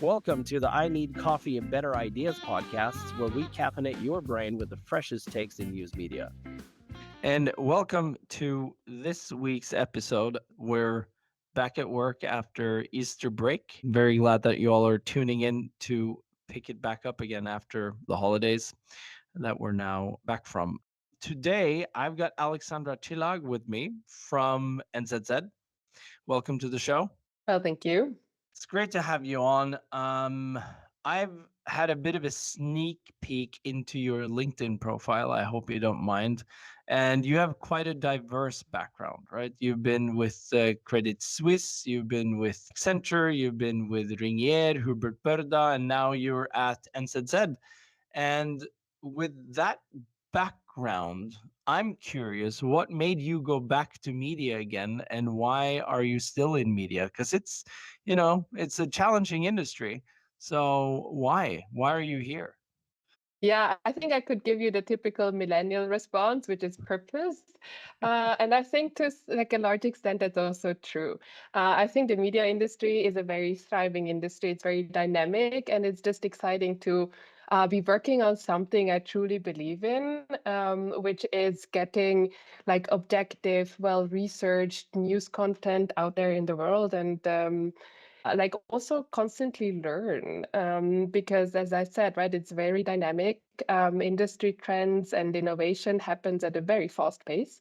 Welcome to the I Need Coffee and Better Ideas podcast, where we caffeinate your brain with the freshest takes in news media. And welcome to this week's episode. We're back at work after Easter break. Very glad that you all are tuning in to pick it back up again after the holidays that we're now back from. Today, I've got Alexandra Chillag with me from NZZ. Welcome to the show. Well, thank you. It's great to have you on. I've had a bit of a sneak peek into your LinkedIn profile. I hope you don't mind. And you have quite a diverse background, right? You've been with Credit Suisse, you've been with Accenture, you've been with Ringier, Hubert Berda, and now you're at NZZ. And with that background, I'm curious, what made you go back to media again, and why are you still in media? Because it's a challenging industry. So why are you here? Yeah, I think I could give you the typical millennial response, which is purpose. And I think like a large extent, that's also true. I think the media industry is a very thriving industry. It's very dynamic, and it's just exciting to be working on something I truly believe in, which is getting like objective, well-researched news content out there in the world. And like also constantly learn because as I said, right, it's very dynamic. Industry trends and innovation happens at a very fast pace,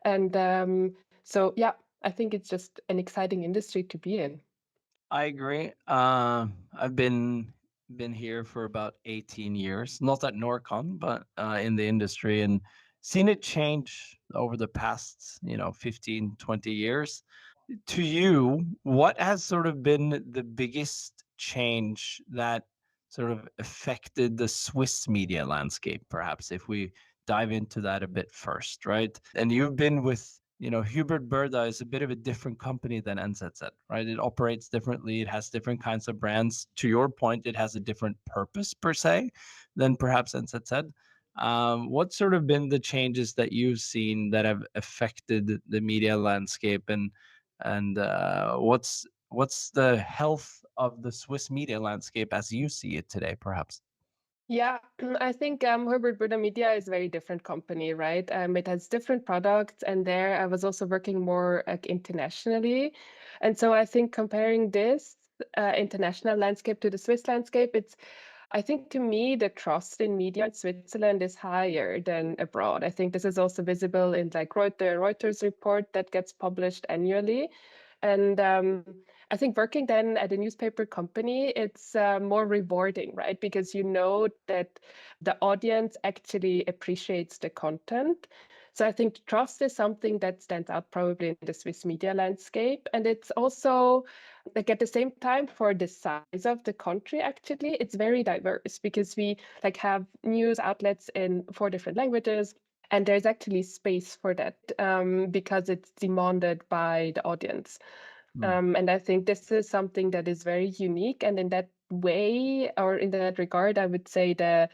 and so yeah, I think it's just an exciting industry to be in. I agree. I've been here for about 18 years, not at Norkon, but in the industry, and seen it change over the past 15, 20 years. To you, what has sort of been the biggest change that sort of affected the Swiss media landscape, perhaps, if we dive into that a bit first, right? And you've been with, Hubert Berda is a bit of a different company than NZZ, right? It operates differently. It has different kinds of brands. To your point, it has a different purpose per se than perhaps NZZ. What's sort of been the changes that you've seen that have affected the media landscape, and what's the health of the Swiss media landscape as you see it today, perhaps? Yeah, I think Herbert Burda Media is a very different company, right? It has different products, and there I was also working more like internationally, and so I think comparing this international landscape to the Swiss landscape, I think to me, the trust in media in Switzerland is higher than abroad. I think this is also visible in like Reuters report that gets published annually. And I think working then at a newspaper company, it's more rewarding, right? Because you know that the audience actually appreciates the content. So I think trust is something that stands out probably in the Swiss media landscape. And it's also like at the same time for the size of the country, actually, it's very diverse because we like have news outlets in 4 different languages. And there's actually space for that because it's demanded by the audience. Mm. And I think this is something that is very unique. And in that way, or in that regard, I would say the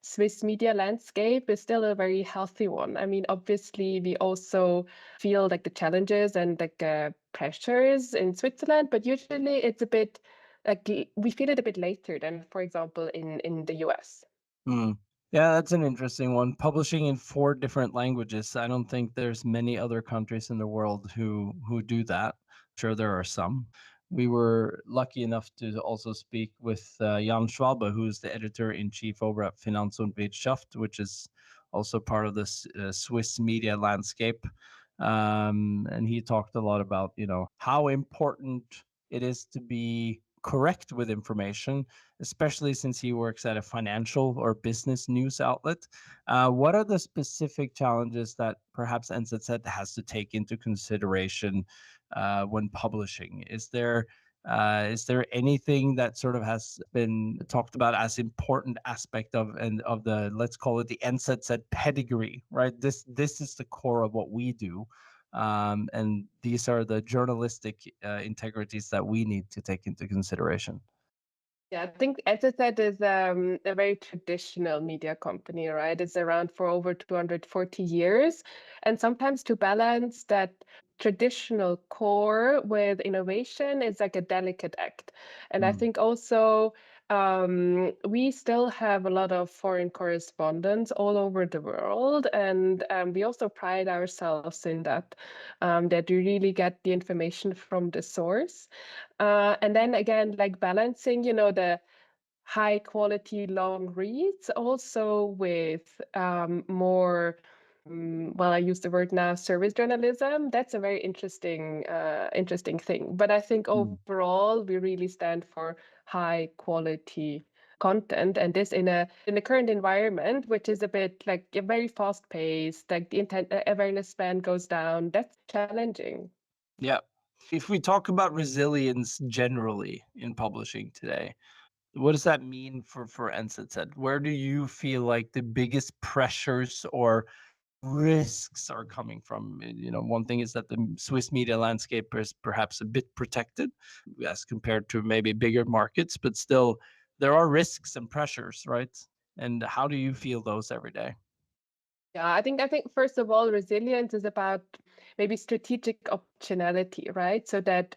Swiss media landscape is still a very healthy one. I mean, obviously, we also feel like the challenges and like pressures in Switzerland, but usually it's a bit like we feel it a bit later than, for example, in the US. Mm. Yeah, that's an interesting one. Publishing in 4 different languages. I don't think there's many other countries in the world who do that. Sure, there are some. We were lucky enough to also speak with Jan Schwalbe, who's the editor in chief over at Finanz und Wirtschaft, which is also part of this Swiss media landscape. And he talked a lot about how important it is to be correct with information, especially since he works at a financial or business news outlet. What are the specific challenges that perhaps NZZ has to take into consideration when publishing? Is there anything that sort of has been talked about as important aspect of the, let's call it, the NZZ pedigree, right? This is the core of what we do. And these are the journalistic integrities that we need to take into consideration. Yeah, I think NZZ is a very traditional media company, right? It's around for over 240 years. And sometimes to balance that traditional core with innovation is like a delicate act. And I Mm. think also we still have a lot of foreign correspondents all over the world. And we also pride ourselves in that, that we really get the information from the source. And then again, like balancing, the high quality long reads also with more, well, I use the word now, service journalism. That's a very interesting thing. But I think Mm. overall, we really stand for high quality content, and this in a current environment, which is a bit like a very fast paced, like the intent awareness span goes down. That's challenging. Yeah. If we talk about resilience generally in publishing today, what does that mean for NZZ? Where do you feel like the biggest pressures or risks are coming from? One thing is that the Swiss media landscape is perhaps a bit protected as compared to maybe bigger markets, but still there are risks and pressures, right? And how do you feel those every day? Yeah, I think first of all, resilience is about maybe strategic optionality, right? So that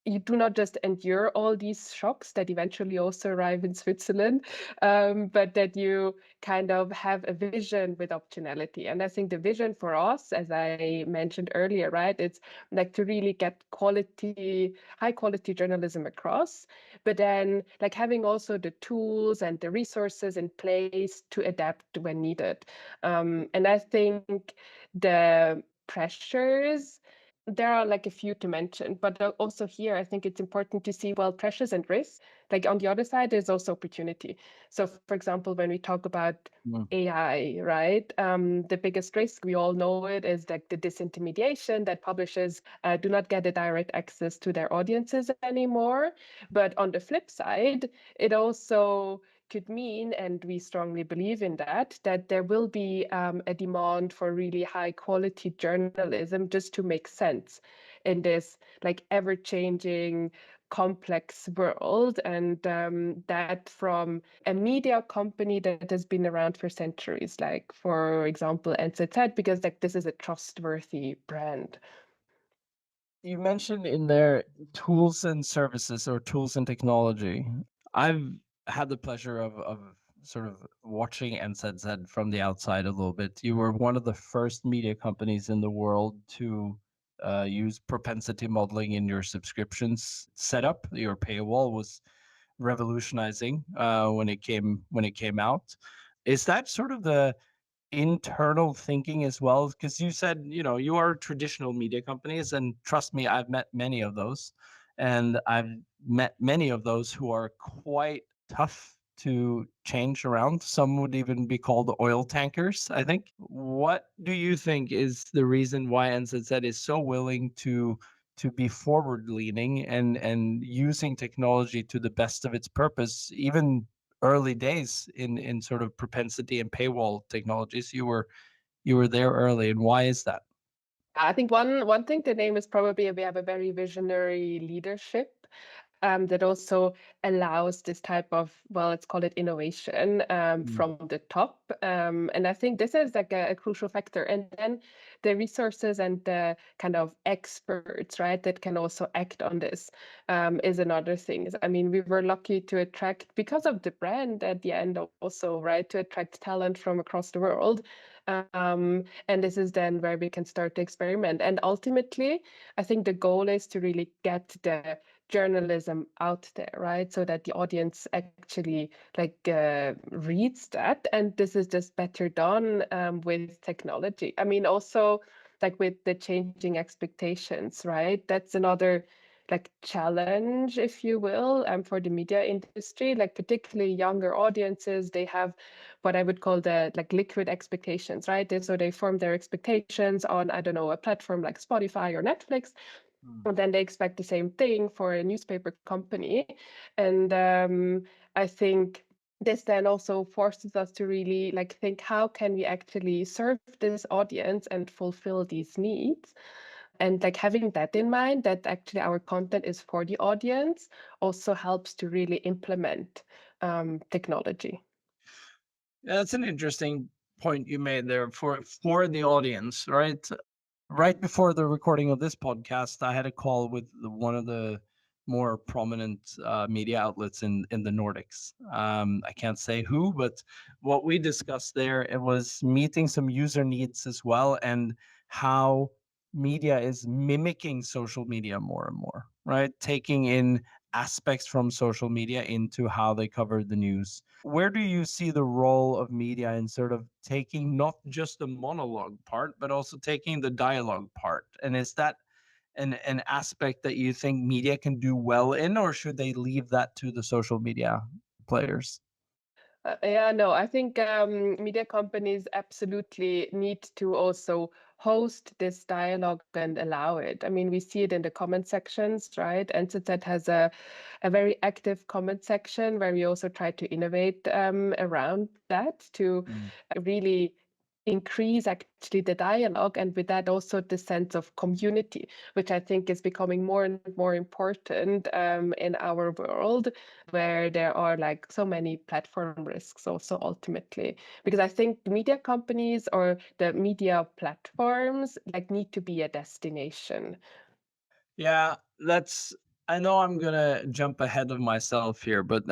you do not just endure all these shocks that eventually also arrive in Switzerland, but that you kind of have a vision with optionality. And I think the vision for us, as I mentioned earlier, right, it's like to really get high quality journalism across, but then like having also the tools and the resources in place to adapt when needed. And I think the pressures, there are like a few to mention, but also here I think it's important to see, well, pressures and risks. Like on the other side, there's also opportunity. So for example, when we talk about Mm. AI, right? The biggest risk, we all know it, is like the disintermediation that publishers do not get a direct access to their audiences anymore. But on the flip side, it also could mean, and we strongly believe in that there will be a demand for really high quality journalism just to make sense in this like ever changing complex world, and that from a media company that has been around for centuries, like for example NZZ, because like this is a trustworthy brand. You mentioned in there tools and services or tools and technology. I've had the pleasure of sort of watching NZZ from the outside a little bit. You were one of the first media companies in the world to use propensity modeling in your subscriptions setup. Your paywall was revolutionizing when it came out. Is that sort of the internal thinking as well? Because you said, you are traditional media companies, and trust me, I've met many of those, and I've met many of those who are quite tough to change around. Some would even be called oil tankers, I think. What do you think is the reason why NZZ is so willing to be forward leaning and using technology to the best of its purpose, even early days in sort of propensity and paywall technologies? You were there early, and why is that? I think one thing, the name is probably we have a very visionary leadership that also allows this type of, well, let's call it innovation Mm. from the top. And I think this is like a crucial factor. And then the resources and the kind of experts, right, that can also act on this is another thing. I mean, we were lucky to attract, because of the brand at the end also, right, to attract talent from across the world. And this is then where we can start to experiment. And ultimately, I think the goal is to really get the journalism out there, right? So that the audience actually like reads that. And this is just better done with technology. I mean, also like with the changing expectations, right? That's another like challenge, if you will, for the media industry. Like particularly younger audiences, they have what I would call the like liquid expectations, right? So they form their expectations on, I don't know, a platform like Spotify or Netflix, Mm. and then they expect the same thing for a newspaper company. And I think this then also forces us to really like think, how can we actually serve this audience and fulfill these needs? And like having that in mind, that actually our content is for the audience, also helps to really implement technology. Yeah, that's an interesting point you made there for the audience, right? Right before the recording of this podcast, I had a call with one of the more prominent media outlets in the Nordics. I can't say who, but what we discussed there, it was meeting some user needs as well, and how media is mimicking social media more and more, right? Taking in aspects from social media into how they cover the news. Where do you see the role of media in sort of taking not just the monologue part, but also taking the dialogue part? And is that an aspect that you think media can do well in, or should they leave that to the social media players? Yeah, no, I think media companies absolutely need to also host this dialogue and allow it. I mean, we see it in the comment sections, right? NZZ has a very active comment section where we also try to innovate around that to Mm. really increase actually the dialogue, and with that also the sense of community, which I think is becoming more and more important in our world, where there are like so many platform risks also ultimately, because I think the media companies or the media platforms like need to be a destination. Yeah, that's. I know I'm gonna jump ahead of myself here, but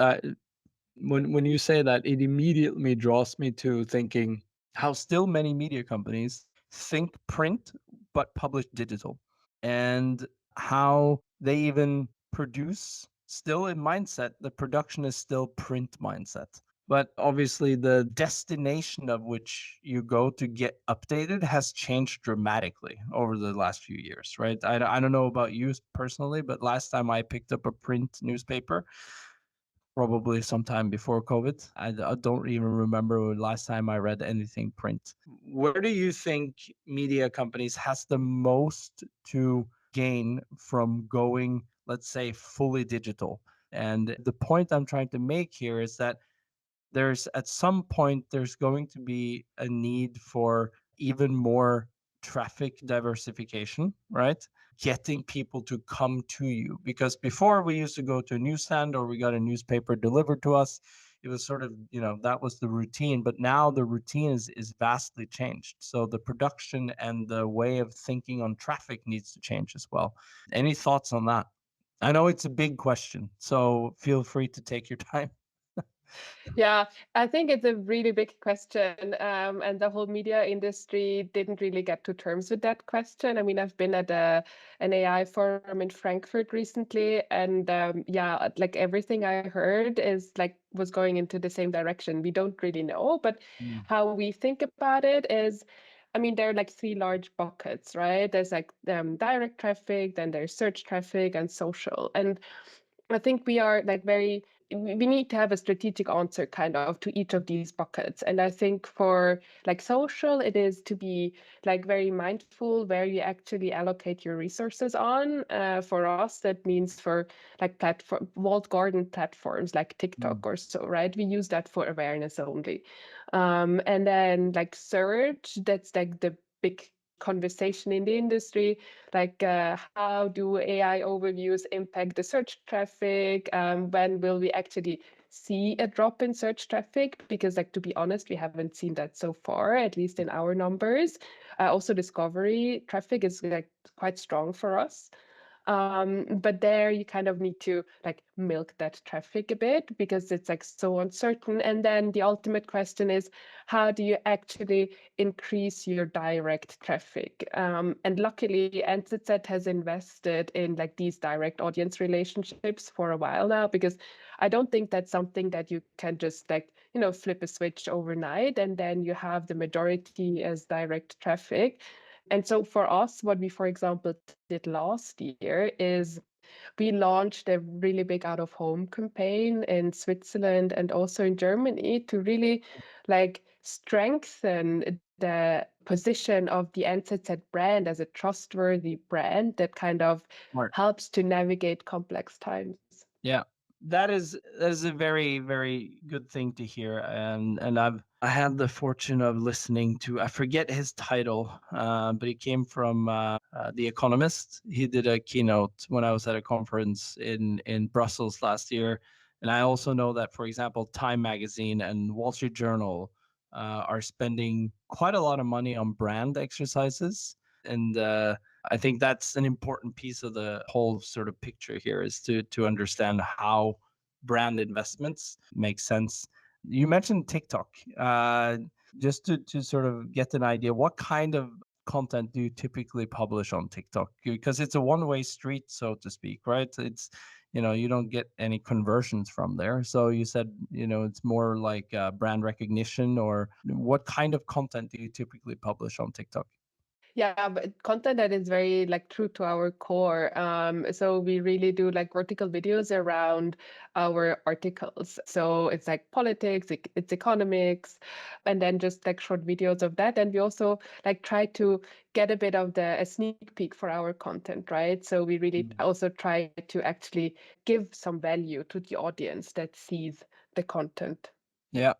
when you say that, it immediately draws me to thinking how still many media companies think print but publish digital, and how they even produce still in mindset. The production is still print mindset. But obviously, the destination of which you go to get updated has changed dramatically over the last few years, right? I don't know about you personally, but last time I picked up a print newspaper, probably sometime before COVID. I don't even remember the last time I read anything print. Where do you think media companies has the most to gain from going, let's say, fully digital? And the point I'm trying to make here is that there's at some point there's going to be a need for even more traffic diversification, right? Getting people to come to you, because before we used to go to a newsstand or we got a newspaper delivered to us. It was sort of, that was the routine, but now the routine is vastly changed. So the production and the way of thinking on traffic needs to change as well. Any thoughts on that? I know it's a big question, so feel free to take your time. Yeah, I think it's a really big question, and the whole media industry didn't really get to terms with that question. I mean, I've been at an AI forum in Frankfurt recently, and yeah, like everything I heard is like was going into the same direction. We don't really know, but Mm. how we think about it is, I mean, there are like three large buckets, right? There's like direct traffic, then there's search traffic, and social. And I think we are like we need to have a strategic answer kind of to each of these buckets. And I think for like social, it is to be like very mindful where you actually allocate your resources on. For us, that means for like platform walled garden platforms like TikTok Mm. or so, right? We use that for awareness only. And then like search, that's like the big conversation in the industry, like how do AI overviews impact the search traffic? When will we actually see a drop in search traffic? Because like to be honest, we haven't seen that so far, at least in our numbers. Also discovery traffic is like quite strong for us. But there you kind of need to like milk that traffic a bit because it's like so uncertain. And then the ultimate question is, how do you actually increase your direct traffic? And luckily, NZZ has invested in like these direct audience relationships for a while now, because I don't think that's something that you can just like, flip a switch overnight and then you have the majority as direct traffic. And so for us, what we, for example, did last year is we launched a really big out of home campaign in Switzerland and also in Germany to really like strengthen the position of the NZZ brand as a trustworthy brand that kind of Smart. helps to navigate complex times. Yeah, that is a very very good thing to hear, and I had the fortune of listening to, I forget his title, but he came from The Economist. He did a keynote when I was at a conference in Brussels last year. And I also know that, for example, Time Magazine and Wall Street Journal are spending quite a lot of money on brand exercises. And I think that's an important piece of the whole sort of picture here, is to understand how brand investments make sense. You mentioned TikTok. Just to sort of get an idea, what kind of content do you typically publish on TikTok? Because it's a one-way street, so to speak, right? It's, you don't get any conversions from there. So you said, it's more like brand recognition, or what kind of content do you typically publish on TikTok? Yeah, but content that is very like true to our core. So we really do like vertical videos around our articles. So it's like politics, it's economics, and then just like short videos of that. And we also like try to get a bit of a sneak peek for our content, right? So we really Mm. also try to actually give some value to the audience that sees the content. Yeah.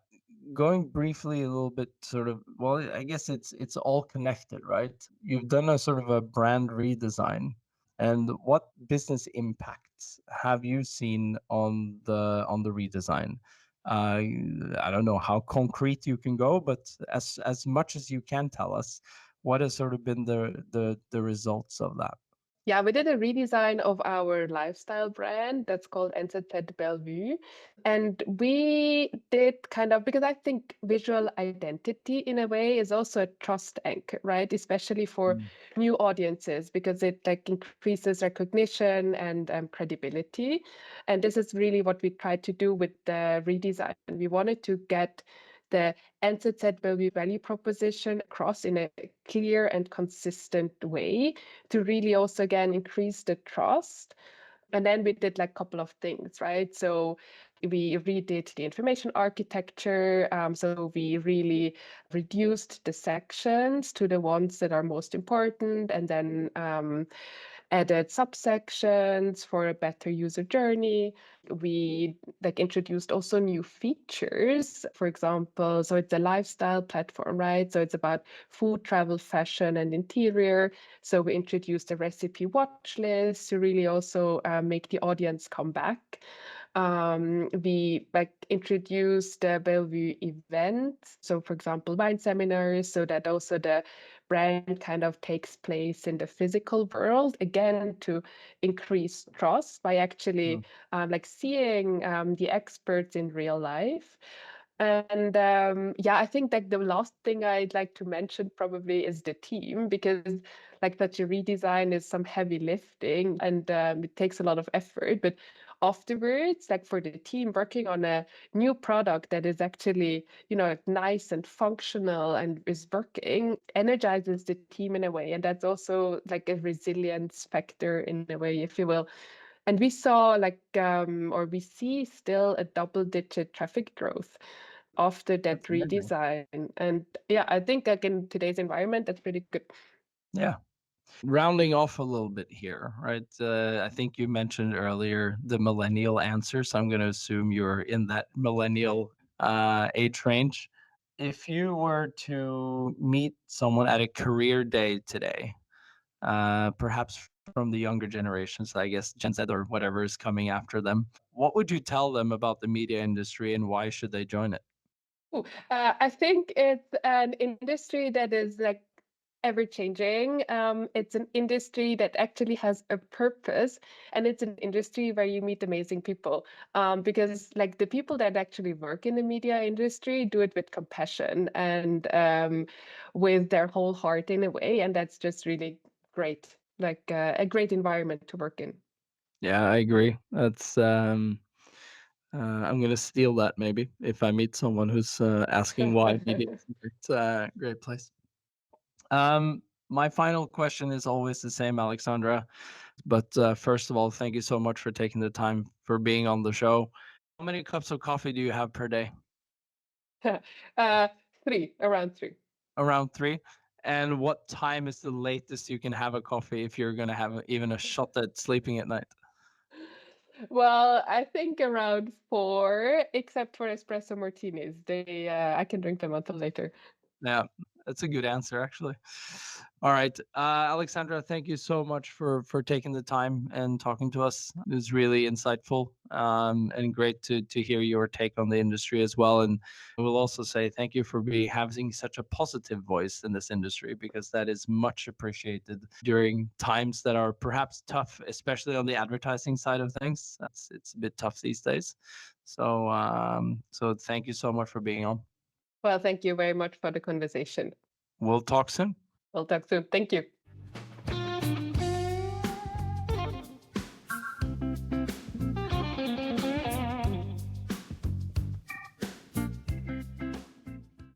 Going briefly a little bit, sort of, well, I guess it's all connected, right? You've done a sort of a brand redesign, and what business impacts have you seen on the redesign? uh, I don't know how concrete you can go, but as much as you can tell us, what has sort of been the results of that? Yeah, we did a redesign of our lifestyle brand that's called NZZ Bellevue. And we did kind of, because I think visual identity in a way is also a trust anchor, right? Especially for Mm. new audiences, because it like increases recognition and credibility. And this is really what we tried to do with the redesign. We wanted to get the NZZ Bellevue value proposition across in a clear and consistent way to really also again increase the trust. And then we did like a couple of things, right? So we redid the information architecture. So we really reduced the sections to the ones that are most important, and then added subsections for a better user journey. We like introduced also new features. For example, so it's a lifestyle platform, right? So it's about food, travel, fashion, and interior. So we introduced a recipe watch list to really also make the audience come back. We like introduced the Bellevue events. So for example, wine seminars, so that also the brand kind of takes place in the physical world, again to increase trust by actually Mm. like seeing the experts in real life. And yeah, I think like the last thing I'd like to mention probably is the team, because like such a redesign is some heavy lifting, and it takes a lot of effort. But afterwards, like for the team working on a new product that is actually, nice and functional and is working, energizes the team in a way. And that's also like a resilience factor in a way, if you will. And we saw like, or we see still a double-digit traffic growth after that That's amazing. redesign. And yeah, I think like in today's environment, that's pretty good. Yeah. Rounding off a little bit here, right? I think you mentioned earlier the millennial answer, so I'm going to assume you're in that millennial age range. If you were to meet someone at a career day today, perhaps from the younger generations, I guess Gen Z or whatever is coming after them, what would you tell them about the media industry and why should they join it? Ooh, I think it's an industry that is like ever changing. It's an industry that actually has a purpose, and it's an industry where you meet amazing people. Because like the people that actually work in the media industry do it with compassion and with their whole heart in a way, and that's just really great. Like a great environment to work in. Yeah, I agree. That's I'm gonna steal that maybe if I meet someone who's asking why media is a great place. My final question is always the same, Alexandra. But first of all, thank you so much for taking the time for being on the show. How many cups of coffee do you have per day? uh, around three. Around three. And what time is the latest you can have a coffee if you're gonna have even a shot at sleeping at night? Well, I think around 4, except for espresso martinis. I can drink them until later. Yeah, that's a good answer, actually. All right, Alexandra, thank you so much for taking the time and talking to us. It was really insightful, and great to hear your take on the industry as well. And I will also say thank you for having such a positive voice in this industry, because that is much appreciated during times that are perhaps tough, especially on the advertising side of things. It's a bit tough these days. So thank you so much for being on. Well, thank you very much for the conversation. We'll talk soon. We'll talk soon. Thank you.